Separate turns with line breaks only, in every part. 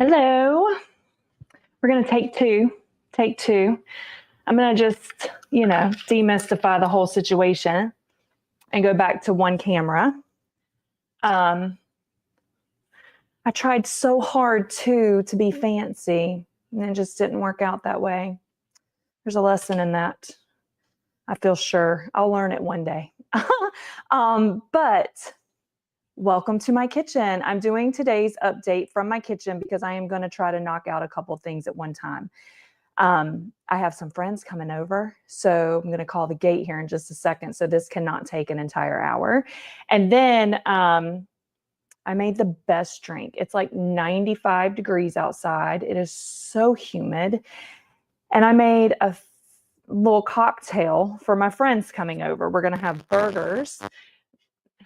Hello. We're going to take two. Take two. I'm going to just, demystify the whole situation and go back to one camera. I tried so hard to be fancy, and it just didn't work out that way. There's a lesson in that. I feel sure I'll learn it one day. But welcome to my kitchen. I'm doing today's update from my kitchen because I am going to try to knock out a couple things at one time. I have some friends coming over, so I'm going to call the gate here in just a second. So this cannot take an entire hour. And then I made the best drink. It's like 95 degrees outside. It is so humid. And I made a little cocktail for my friends coming over. We're going to have burgers,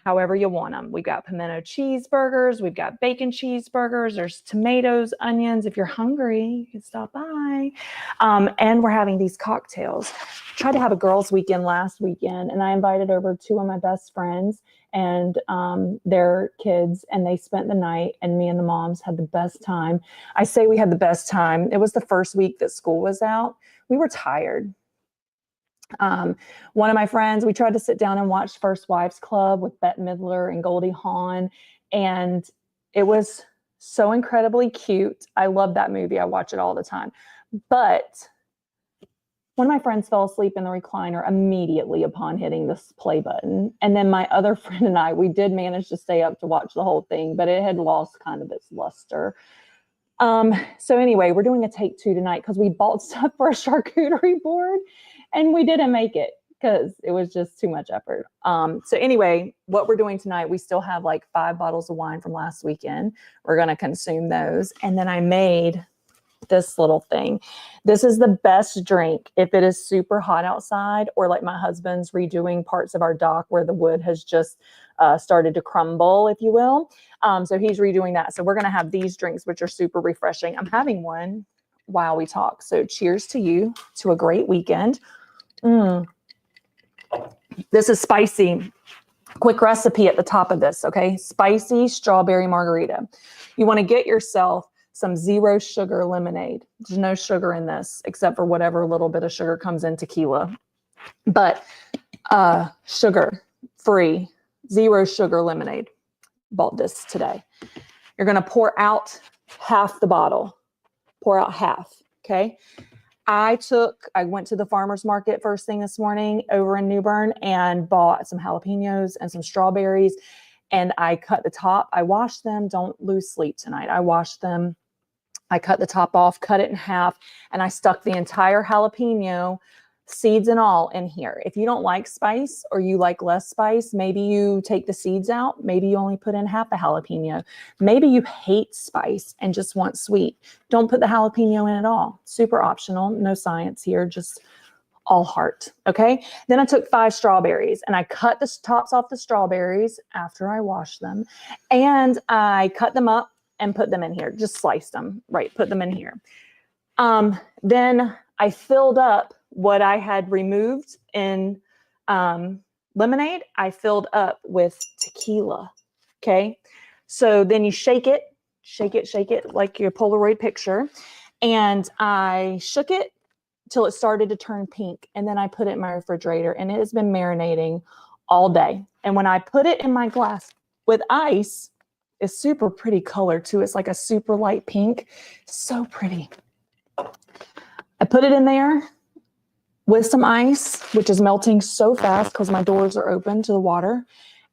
however you want them. We've got pimento cheeseburgers. We've got bacon cheeseburgers. There's tomatoes, onions. If you're hungry, you can stop by. And we're having these cocktails. Tried to have a girls' weekend last weekend, and I invited over two of my best friends and their kids, and they spent the night, and me and the moms had the best time. I say we had the best time. It was the first week that school was out. We were tired. One of my friends, we tried to sit down and watch First Wives Club with Bette Midler and Goldie Hawn, and it was so incredibly cute. I love that movie. I watch it all the time. But one of my friends fell asleep in the recliner immediately upon hitting this play button. And then my other friend and I, we did manage to stay up to watch the whole thing, but it had lost kind of its luster. So anyway, we're doing a take two tonight because we bought stuff for a charcuterie board and we didn't make it because it was just too much effort. So anyway, what we're doing tonight, we still have like 5 bottles of wine from last weekend. We're going to consume those. And then I made this little thing. This is the best drink if it is super hot outside, or like my husband's redoing parts of our dock where the wood has just started to crumble, if you will. So he's redoing that. So we're going to have these drinks, which are super refreshing. I'm having one while we talk. So cheers to you, to a great weekend. This is spicy. Quick recipe at the top of this, okay? Spicy strawberry margarita. You want to get yourself some 0 sugar lemonade. There's no sugar in this except for whatever little bit of sugar comes in tequila. But sugar free, 0 sugar lemonade. Bought this today. You're going to pour out half the bottle. Pour out half, okay? I went to the farmer's market first thing this morning over in New Bern and bought some jalapenos and some strawberries, and I cut the top. I washed them. Don't lose sleep tonight. I washed them. I cut the top off, cut it in half, and I stuck the entire jalapeno, seeds and all, in here. If you don't like spice or you like less spice, maybe you take the seeds out. Maybe you only put in half a jalapeno. Maybe you hate spice and just want sweet. Don't put the jalapeno in at all. Super optional. No science here, just all heart. Okay. Then I took 5 strawberries and I cut the tops off the strawberries after I washed them, and I cut them up and put them in here. Just sliced them, right? Put them in here. Then I filled up what I had removed in lemonade. I filled up with tequila. Okay. So then you shake it like your Polaroid picture. And I shook it till it started to turn pink. And then I put it in my refrigerator, and it has been marinating all day. And when I put it in my glass with ice, it's super pretty color too. It's like a super light pink. So pretty. I put it in there with some ice, which is melting so fast because my doors are open to the water.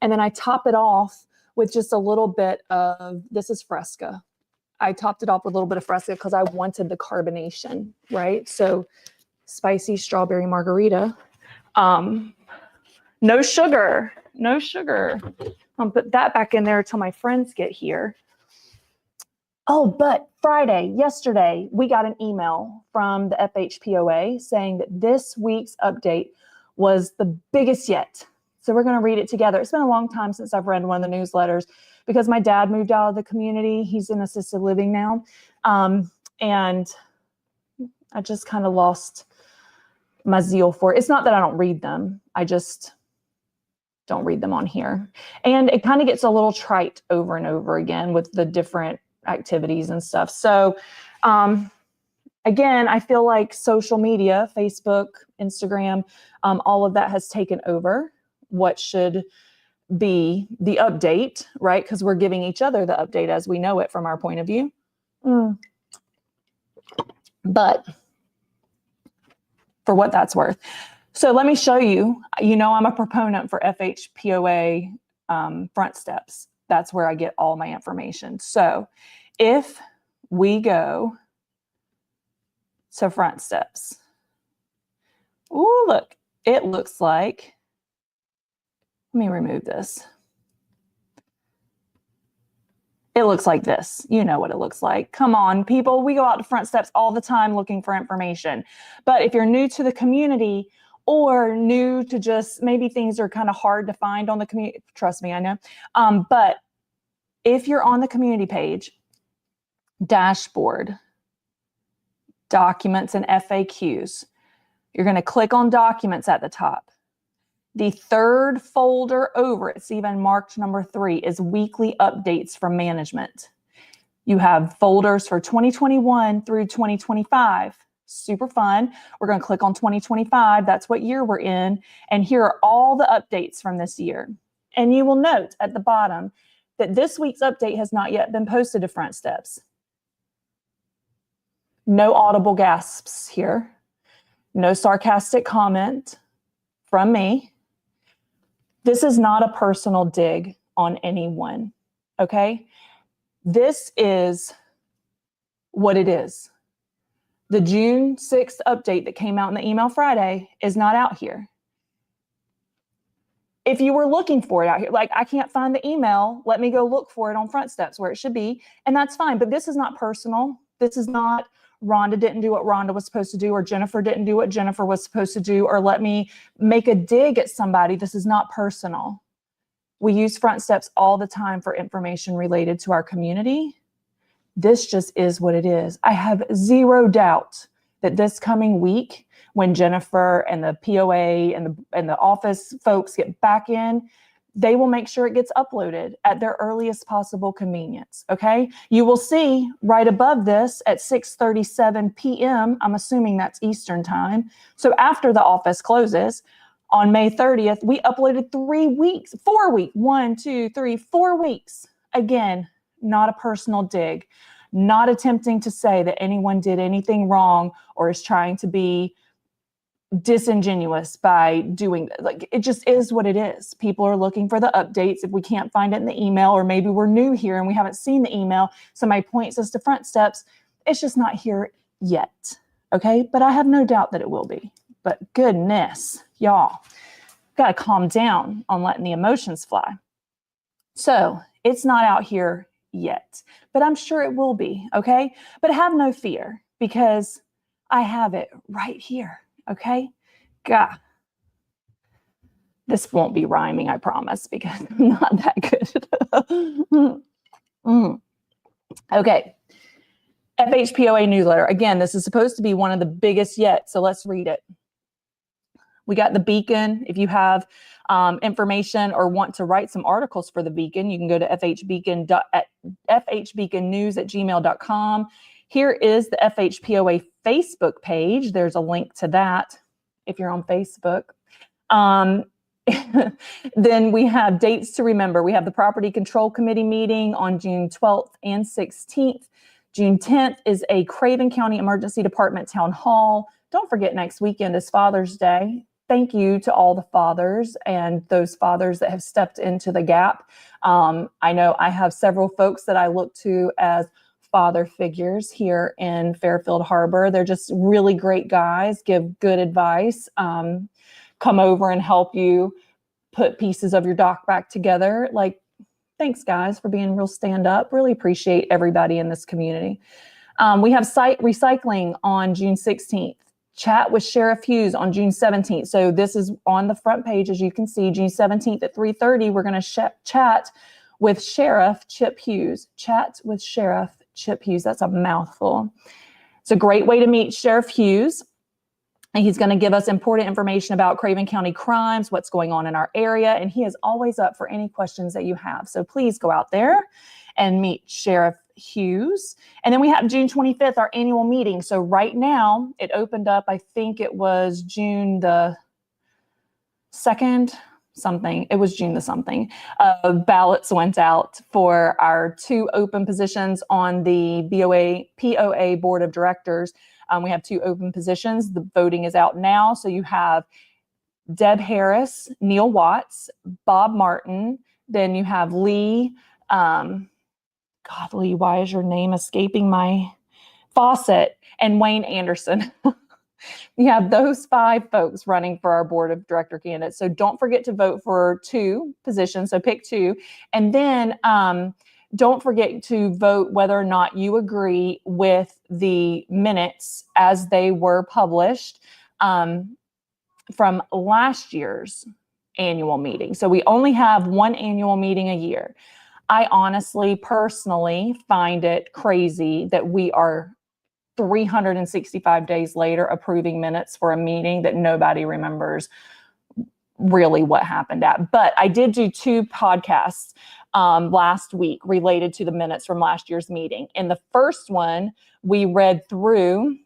And then I top it off with just a little bit of, this is Fresca. I topped it off with a little bit of Fresca because I wanted the carbonation, right? So spicy strawberry margarita. No sugar. I'll put that back in there till my friends get here. Oh, but yesterday, we got an email from the FHPOA saying that this week's update was the biggest yet. So we're going to read it together. It's been a long time since I've read one of the newsletters because my dad moved out of the community. He's in assisted living now. And I just kind of lost my zeal for it. It's not that I don't read them. I just don't read them on here. And it kind of gets a little trite over and over again with the different activities and stuff. So again, I feel like social media, Facebook, Instagram, all of that has taken over what should be the update, right? Because we're giving each other the update as we know it from our point of view. But for what that's worth. So let me show you, I'm a proponent for FHPOA front steps. That's where I get all my information. So if we go to front steps, oh, look, it looks like, let me remove this. It looks like this. You know what it looks like. Come on, people. We go out to front steps all the time looking for information. But if you're new to the community or new to just maybe things are kind of hard to find on the community, trust me, I know. But if you're on the community page, dashboard, documents and FAQs, you're going to click on documents at the top. The third folder over, it's even marked number 3, is weekly updates from management. You have folders for 2021 through 2025. Super fun. We're going to click on 2025. That's what year we're in. And here are all the updates from this year. And you will note at the bottom that this week's update has not yet been posted to Front Steps. No audible gasps here. No sarcastic comment from me. This is not a personal dig on anyone, okay? This is what it is. The June 6th update that came out in the email Friday is not out here. If you were looking for it out here, like I can't find the email, let me go look for it on Front Steps where it should be, and that's fine. But this is not personal. This is not Rhonda didn't do what Rhonda was supposed to do, or Jennifer didn't do what Jennifer was supposed to do, or let me make a dig at somebody. This is not personal. We use Front Steps all the time for information related to our community. This just is what it is. I have zero doubt that this coming week, when Jennifer and the POA and the office folks get back in, they will make sure it gets uploaded at their earliest possible convenience, okay? You will see right above this at 6:37 p.m., I'm assuming that's Eastern time. So after the office closes on May 30th, we uploaded 4 weeks, 4 weeks. Again, not a personal dig, not attempting to say that anyone did anything wrong or is trying to be disingenuous by doing that. Like, it just is what it is. People are looking for the updates. If we can't find it in the email, or maybe we're new here and we haven't seen the email, somebody points us to Front Steps, it's just not here yet. Okay, but I have no doubt that it will be. But goodness, y'all gotta calm down on letting the emotions fly. So it's not out here yet, but I'm sure it will be. Okay, but have no fear, because I have it right here. Okay, God, this won't be rhyming, I promise, because I'm not that good. Okay, FHPOA newsletter. Again, this is supposed to be one of the biggest yet, so let's read it. We got the Beacon. If you have information or want to write some articles for the Beacon, you can go to fhbeaconnews@gmail.com. Here is the FHPOA Facebook page. There's a link to that if you're on Facebook. Then we have dates to remember. We have the Property Control Committee meeting on June 12th and 16th. June 10th is a Craven County Emergency Department Town Hall. Don't forget, next weekend is Father's Day. Thank you to all the fathers and those fathers that have stepped into the gap. I know I have several folks that I look to as father figures here in Fairfield Harbor. They're just really great guys, give good advice, come over and help you put pieces of your dock back together. Like, thanks guys for being real stand up. Really appreciate everybody in this community. We have site recycling on June 16th. Chat with Sheriff Hughes on June 17th. So this is on the front page, as you can see, June 17th at 3:30. We're going to chat with Sheriff Chip Hughes. Chat with Sheriff Chip Hughes. That's a mouthful. It's a great way to meet Sheriff Hughes. And he's going to give us important information about Craven County crimes, what's going on in our area. And he is always up for any questions that you have. So please go out there and meet Sheriff Hughes. And then we have June 25th, our annual meeting. So right now it opened up, I think it was June the 2nd, something. It was June the something. Ballots went out for our 2 open positions on the POA Board of Directors. We have 2 open positions. The voting is out now. So you have Deb Harris, Neil Watts, Bob Martin. Then you have Lee. God, Lee, why is your name escaping my Fawcett, and Wayne Anderson. You have those 5 folks running for our board of director candidates. So don't forget to vote for 2 positions. So pick 2. And then don't forget to vote whether or not you agree with the minutes as they were published from last year's annual meeting. So we only have 1 annual meeting a year. I honestly, personally find it crazy that we are 365 days later approving minutes for a meeting that nobody remembers really what happened at. But I did do 2 podcasts last week related to the minutes from last year's meeting. In the first one, we read through,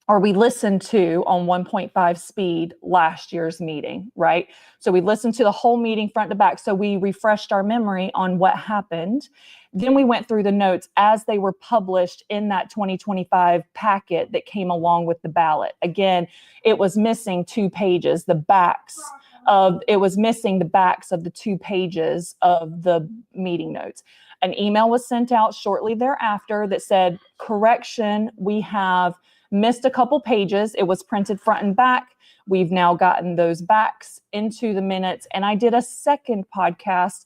or we listened to on 1.5 speed last year's meeting, right? So we listened to the whole meeting front to back. So we refreshed our memory on what happened. Then we went through the notes as they were published in that 2025 packet that came along with the ballot. Again, it was missing 2 pages, it was missing the backs of the 2 pages of the meeting notes. An email was sent out shortly thereafter that said, correction, we have missed a couple pages. It was printed front and back. We've now gotten those backs into the minutes. And I did a second podcast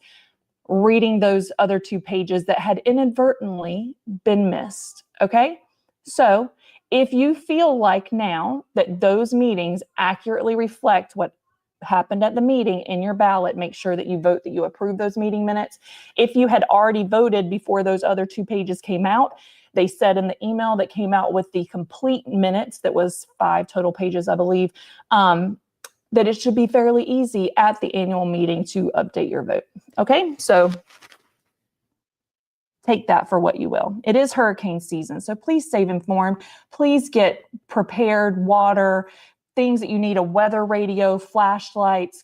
reading those other 2 pages that had inadvertently been missed. Okay. So if you feel like now that those meetings accurately reflect what happened at the meeting in your ballot, make sure that you vote that you approve those meeting minutes. If you had already voted before those other 2 pages came out, they said in the email that came out with the complete minutes, that was 5 total pages, I believe, that it should be fairly easy at the annual meeting to update your vote. Okay, so take that for what you will. It is hurricane season, so please stay informed. Please get prepared, water, things that you need, a weather radio, flashlights.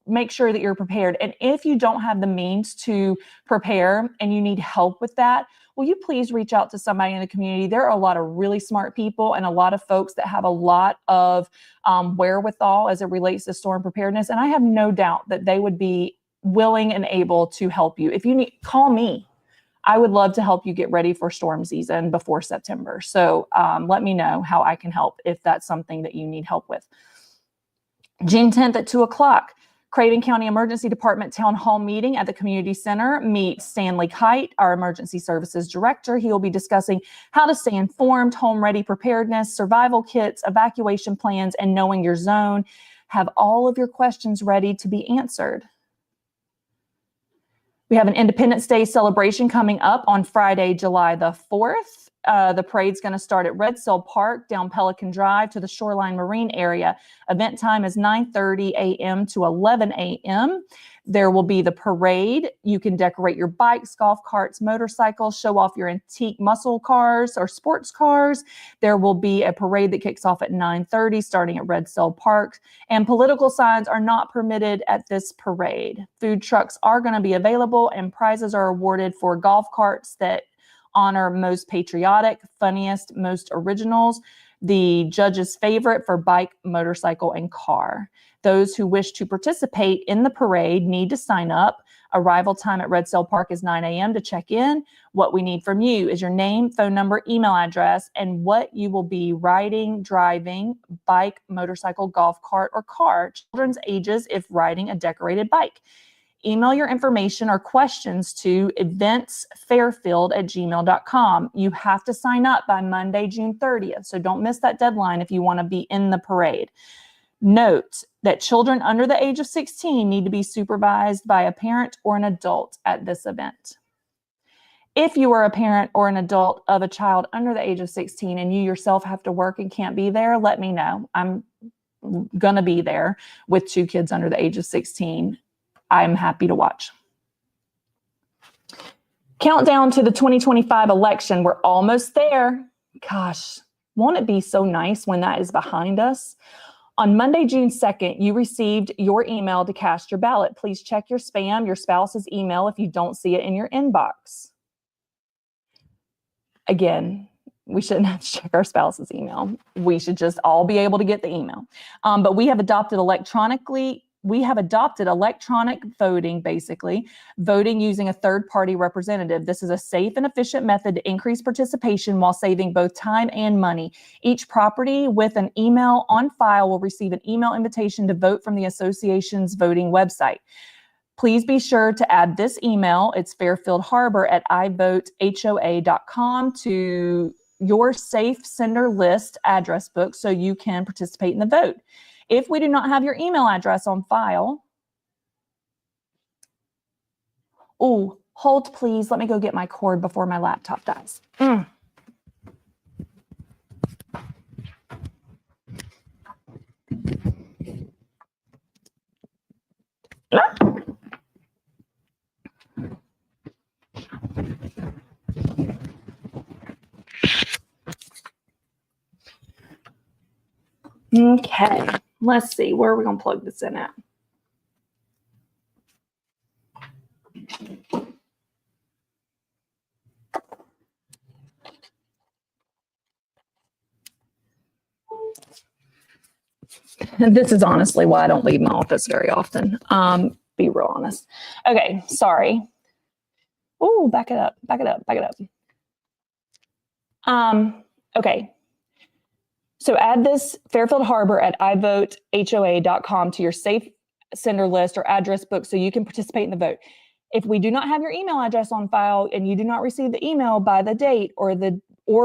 Make sure that you're prepared. And if you don't have the means to prepare and you need help with that, will you please reach out to somebody in the community? There are a lot of really smart people and a lot of folks that have a lot of wherewithal as it relates to storm preparedness. And I have no doubt that they would be willing and able to help you. If you need, call me. I would love to help you get ready for storm season before September. So let me know how I can help if that's something that you need help with. June 10th at 2:00. Craven County Emergency Department Town Hall meeting at the Community Center. Meet Stanley Kite, our Emergency Services Director. He will be discussing how to stay informed, home-ready preparedness, survival kits, evacuation plans, and knowing your zone. Have all of your questions ready to be answered. We have an Independence Day celebration coming up on Friday, July the 4th. The parade's going to start at Red Cell Park down Pelican Drive to the Shoreline Marine area. Event time is 9:30 a.m. to 11 a.m. There will be the parade. You can decorate your bikes, golf carts, motorcycles, show off your antique muscle cars or sports cars. There will be a parade that kicks off at 9:30 starting at Red Cell Park. And political signs are not permitted at this parade. Food trucks are going to be available and prizes are awarded for golf carts that honor most patriotic, funniest, most originals. The judge's favorite for bike, motorcycle, and car. Those who wish to participate in the parade need to sign up. Arrival time at Red Cell Park is 9 a.m. to check in. What we need from you is your name, phone number, email address, and what you will be riding, driving, bike, motorcycle, golf cart, or car. Children's ages if riding a decorated bike. Email your information or questions to eventsfairfield@gmail.com. You have to sign up by Monday, June 30th. So don't miss that deadline if you want to be in the parade. Note that children under the age of 16 need to be supervised by a parent or an adult at this event. If you are a parent or an adult of a child under the age of 16 and you yourself have to work and can't be there, let me know. I'm going to be there with 2 kids under the age of 16. I'm happy to watch. Countdown to the 2025 election. We're almost there. Gosh, won't it be so nice when that is behind us? On Monday, June 2nd, you received your email to cast your ballot. Please check your spam, your spouse's email if you don't see it in your inbox. Again, we shouldn't have to check our spouse's email. We should just all be able to get the email. But we have adopted electronic voting, basically, voting using a third-party representative. This is a safe and efficient method to increase participation while saving both time and money. Each property with an email on file will receive an email invitation to vote from the association's voting website. Please be sure to add this email, it's fairfieldharbor@ivotehoa.com, to your safe sender list address book so you can participate in the vote. If we do not have your email address on file, oh, hold please, let me go get my cord before my laptop dies. Okay, let's see, where are we gonna plug this in at? This is honestly why I don't leave my office very often. Be real honest. Okay, sorry. Oh, back it up. Okay. So add this fairfieldharbor@ivotehoa.com to your safe sender list or address book so you can participate in the vote. If we do not have your email address on file and you do not receive the email by the date or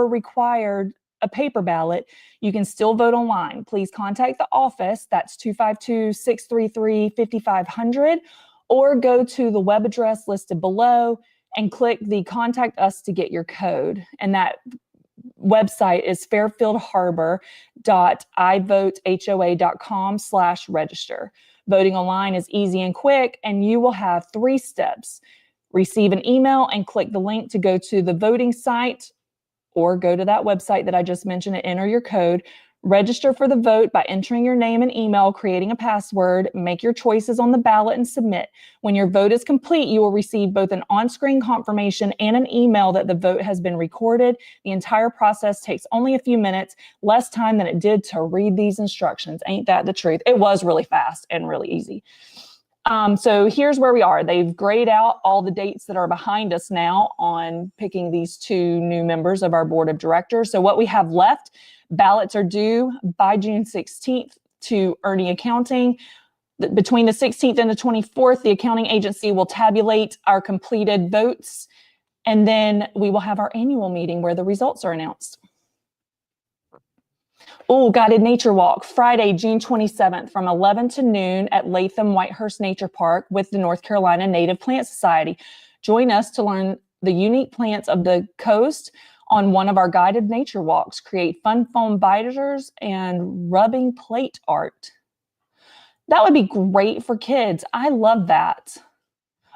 required a paper ballot, you can still vote online. Please contact the office, that's 252-633-5500, or go to the web address listed below and click the Contact Us to get your code. And that website is fairfieldharbor.ivotehoa.com/register. Voting online is easy and quick, and you will have 3 steps. Receive an email and click the link to go to the voting site, or go to that website that I just mentioned and enter your code. Register for the vote by entering your name and email, creating a password, make your choices on the ballot and submit. When your vote is complete, you will receive both an on-screen confirmation and an email that the vote has been recorded. The entire process takes only a few minutes, less time than it did to read these instructions. Ain't that the truth? It was really fast and really easy. So here's where we are. They've grayed out all the dates that are behind us now on picking these 2 new members of our board of directors. So what we have left, ballots are due by June 16th to Ernie Accounting. Between the 16th and the 24th, the accounting agency will tabulate our completed votes, and then we will have our annual meeting where the results are announced. Oh, Guided Nature Walk, Friday, June 27th from 11 to noon at Latham Whitehurst Nature Park with the North Carolina Native Plant Society. Join us to learn the unique plants of the coast on one of our guided nature walks. Create fun foam biters and rubbing plate art. That would be great for kids. I love that.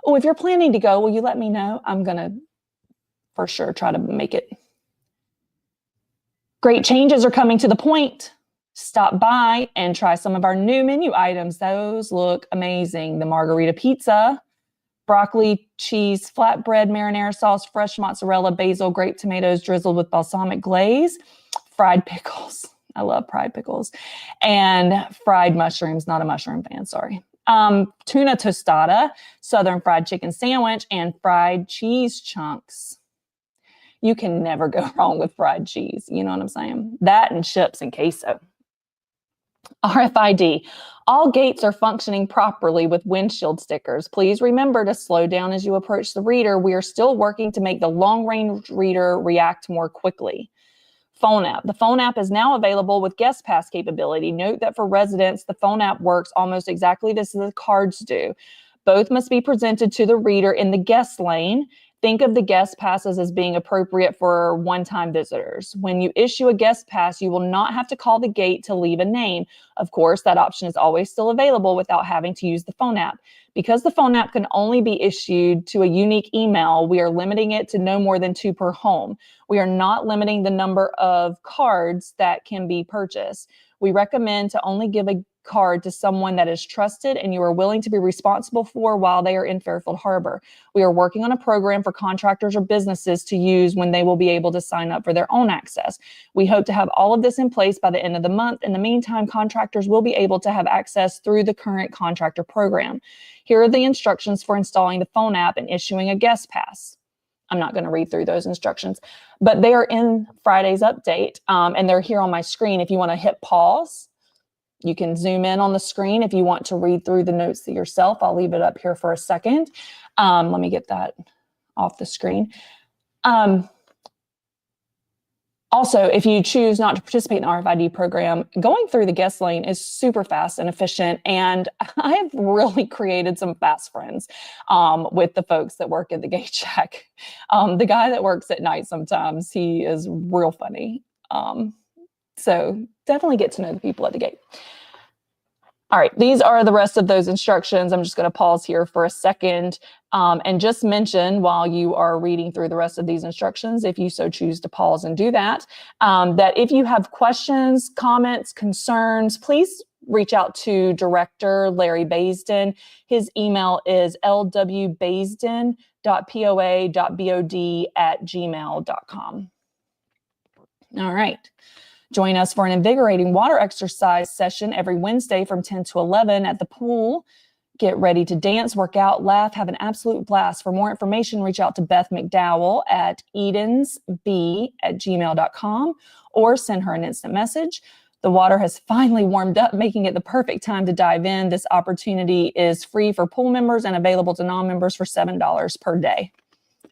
Oh, if you're planning to go, will you let me know? I'm going to for sure try to make it. Great changes are coming to the Point. Stop by and try some of our new menu items. Those look amazing. The margarita pizza, broccoli, cheese, flatbread, marinara sauce, fresh mozzarella, basil, grape tomatoes drizzled with balsamic glaze, fried pickles. I love fried pickles. And fried mushrooms, not a mushroom fan, sorry. Tuna tostada, southern fried chicken sandwich, and fried cheese chunks. You can never go wrong with fried cheese. You know what I'm saying? That and chips and queso. RFID. All gates are functioning properly with windshield stickers. Please remember to slow down as you approach the reader. We are still working to make the long-range reader react more quickly. Phone app. The phone app is now available with guest pass capability. Note that for residents, the phone app works almost exactly as the cards do. Both must be presented to the reader in the guest lane. Think of the guest passes as being appropriate for one-time visitors. When you issue a guest pass, you will not have to call the gate to leave a name. Of course, that option is always still available without having to use the phone app. Because the phone app can only be issued to a unique email, we are limiting it to no more than 2 per home. We are not limiting the number of cards that can be purchased. We recommend to only give a card to someone that is trusted and you are willing to be responsible for while they are in Fairfield Harbor. We are working on a program for contractors or businesses to use when they will be able to sign up for their own access. We hope to have all of this in place by the end of the month. In the meantime, contractors will be able to have access through the current contractor program. Here are the instructions for installing the phone app and issuing a guest pass. I'm not going to read through those instructions, but they are in Friday's update, and they're here on my screen. If you want to hit pause, you can zoom in on the screen if you want to read through the notes yourself. I'll leave it up here for a second. Let me get that off the screen. Also, if you choose not to participate in the RFID program, going through the guest lane is super fast and efficient. And I've really created some fast friends with the folks that work at the gate check. The guy that works at night sometimes, he is real funny. So definitely get to know the people at the gate. All right, these are the rest of those instructions. I'm just going to pause here for a second and just mention while you are reading through the rest of these instructions, if you so choose to pause and do that, that if you have questions, comments, concerns, please reach out to Director Larry Baisden. His email is lwbaisden.poa.bod@gmail.com. All right. Join us for an invigorating water exercise session every Wednesday from 10 to 11 at the pool. Get ready to dance, work out, laugh, have an absolute blast. For more information, reach out to Beth McDowell at edensb@gmail.com or send her an instant message. The water has finally warmed up, making it the perfect time to dive in. This opportunity is free for pool members and available to non-members for $7 per day.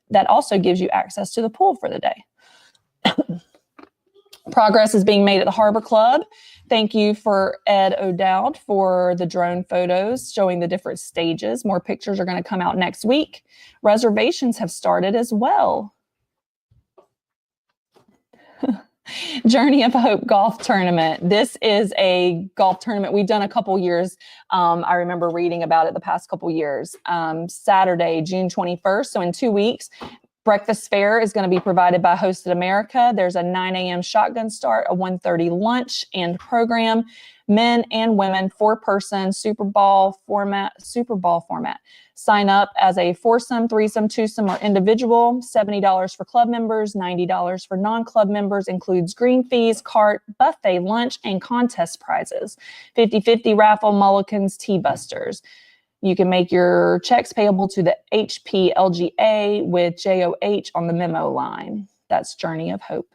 That also gives you access to the pool for the day. Progress is being made at the Harbor Club. Thank you for Ed O'Dowd for the drone photos showing the different stages. More pictures are going to come out next week. Reservations have started as well. Journey of Hope Golf Tournament. This is a golf tournament we've done a couple years. I remember reading about it the past couple years. Saturday, June 21st, so in 2 weeks. Breakfast fare is going to be provided by Hosted America. There's a 9 a.m. shotgun start, a 1:30 lunch and program. Men and women, 4-person Super Bowl format. Sign up as a foursome, threesome, twosome, or individual. $70 for club members, $90 for non-club members. Includes green fees, cart, buffet lunch, and contest prizes. 50-50 raffle, mulligans, T-busters. You can make your checks payable to the HPLGA with JOH on the memo line. That's Journey of Hope.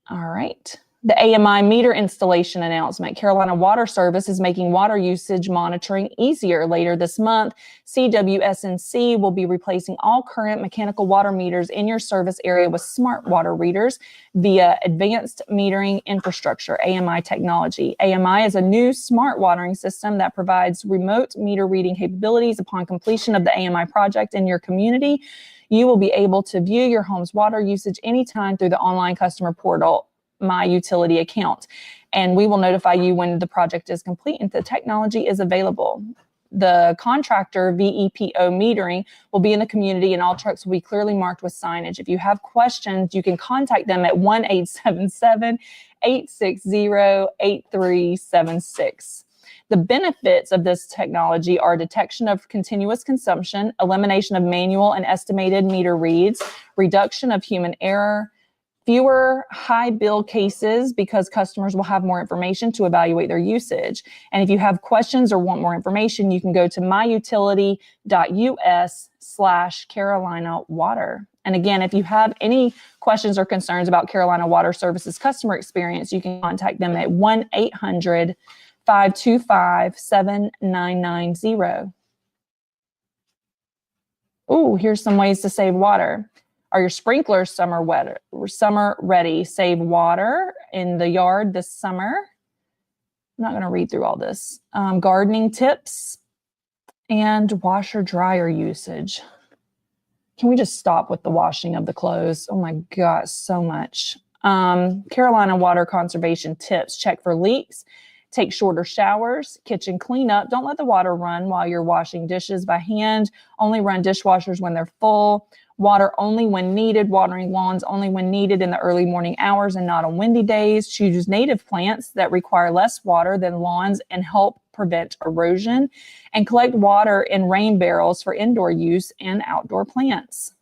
All right. The AMI meter installation announcement. Carolina Water Service is making water usage monitoring easier. Later this month, CWSNC will be replacing all current mechanical water meters in your service area with smart water readers via advanced metering infrastructure, AMI technology. AMI is a new smart watering system that provides remote meter reading capabilities. Upon completion of the AMI project in your community, you will be able to view your home's water usage anytime through the online customer portal, My Utility Account, and we will notify you when the project is complete and the technology is available. The contractor VEPO metering will be in the community and all trucks will be clearly marked with signage. If you have questions, you can contact them at 1-877-860-8376. The benefits of this technology are detection of continuous consumption, elimination of manual and estimated meter reads, reduction of human error, fewer high bill cases because customers will have more information to evaluate their usage. And if you have questions or want more information, you can go to myutility.us/Carolina Water. And again, if you have any questions or concerns about Carolina Water Services customer experience, you can contact them at 1-800-525-7990. Oh, here's some ways to save water. Are your sprinklers summer ready? Save water in the yard this summer. I'm not going to read through all this. Gardening tips and washer dryer usage. Can we just stop with the washing of the clothes? Oh my God, so much. Carolina water conservation tips. Check for leaks. Take shorter showers. Kitchen cleanup. Don't let the water run while you're washing dishes by hand. Only run dishwashers when they're full. Water only when needed. Watering lawns only when needed in the early morning hours and not on windy days. Choose native plants that require less water than lawns and help prevent erosion. And collect water in rain barrels for indoor use and outdoor plants.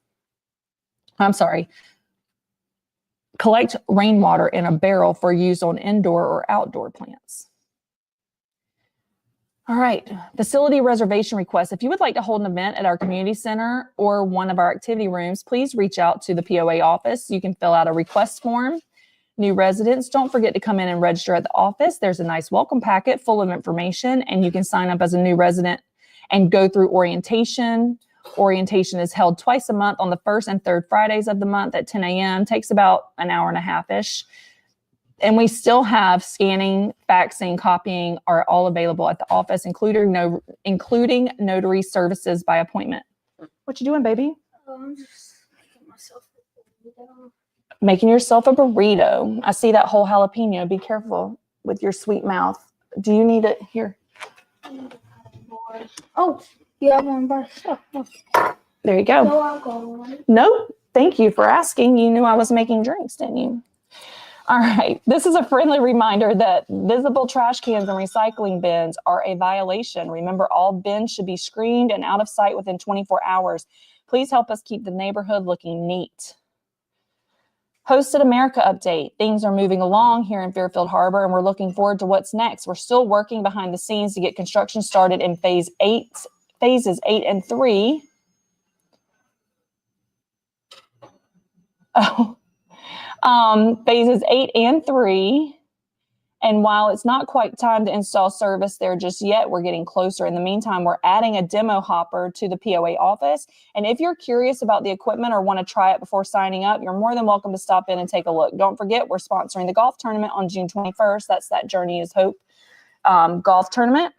Collect rainwater in a barrel for use on indoor or outdoor plants. All right, facility reservation requests. If you would like to hold an event at our community center or one of our activity rooms, please reach out to the POA office. You can fill out a request form. New residents, don't forget to come in and register at the office. There's a nice welcome packet full of information, and you can sign up as a new resident and go through orientation. Orientation is held twice a month on the first and third Fridays of the month at 10 a.m. Takes about an hour and a half-ish. And we still have scanning, faxing, copying are all available at the office, including notary services by appointment. What you doing, baby?
I'm just making myself a burrito.
Making yourself a burrito. I see that whole jalapeno. Be careful with your sweet mouth. Do you need it? Here.
Oh, you have one by yourself.
There you go.
No alcohol.
No, thank you for asking. You knew I was making drinks, didn't you? All right. This is a friendly reminder that visible trash cans and recycling bins are a violation. Remember, all bins should be screened and out of sight within 24 hours. Please help us keep the neighborhood looking neat. Hosted America update. Things are moving along here in Fairfield Harbor, and we're looking forward to what's next. We're still working behind the scenes to get construction started in phases 8 and 3. Phases 8 and 3. And while it's not quite time to install service there just yet, we're getting closer. In the meantime, we're adding a demo hopper to the POA office. And if you're curious about the equipment or want to try it before signing up, you're more than welcome to stop in and take a look. Don't forget, we're sponsoring the golf tournament on June 21st. That's that Journey is Hope golf tournament.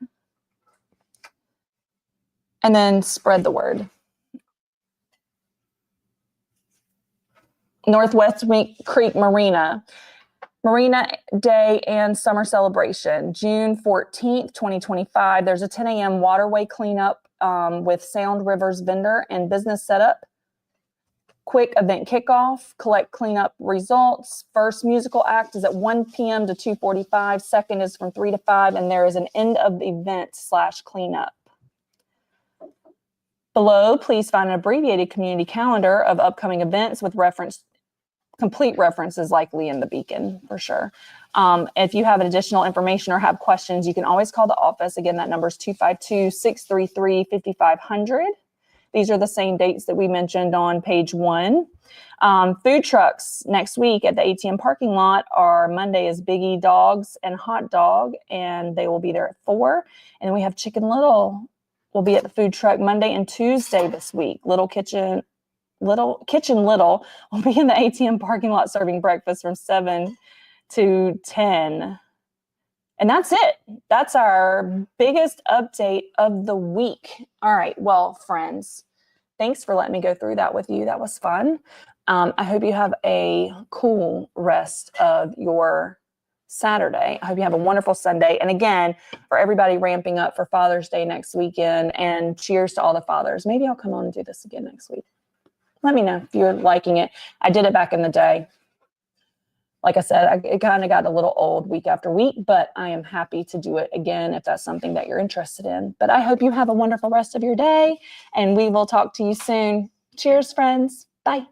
And then spread the word. Northwest Creek Marina Day and Summer Celebration, June 14th, 2025. There's a 10 a.m. waterway cleanup with Sound Rivers vendor and business setup. Quick event kickoff, collect cleanup results. First musical act is at 1 p.m. to 2:45. Second is from 3 to 5, and there is an end of the event / cleanup. Below, please find an abbreviated community calendar of upcoming events with complete references likely in the beacon for sure. If you have additional information or have questions, you can always call the office. Again, that number is 252-633-5500. These are the same dates that we mentioned on page 1. Food trucks next week at the ATM parking lot are Monday is Biggie Dogs and Hot Dog, and they will be there at 4. And then we have Chicken Little will be at the food truck Monday and Tuesday this week. Kitchen Little will be in the ATM parking lot serving breakfast from 7 to 10. And that's it. That's our biggest update of the week. All right. Well, friends, thanks for letting me go through that with you. That was fun. I hope you have a cool rest of your Saturday. I hope you have a wonderful Sunday. And again, for everybody ramping up for Father's Day next weekend, and cheers to all the fathers. Maybe I'll come on and do this again next week. Let me know if you're liking it. I did it back in the day. Like I said, it kind of got a little old week after week, but I am happy to do it again if that's something that you're interested in. But I hope you have a wonderful rest of your day, and we will talk to you soon. Cheers, friends. Bye.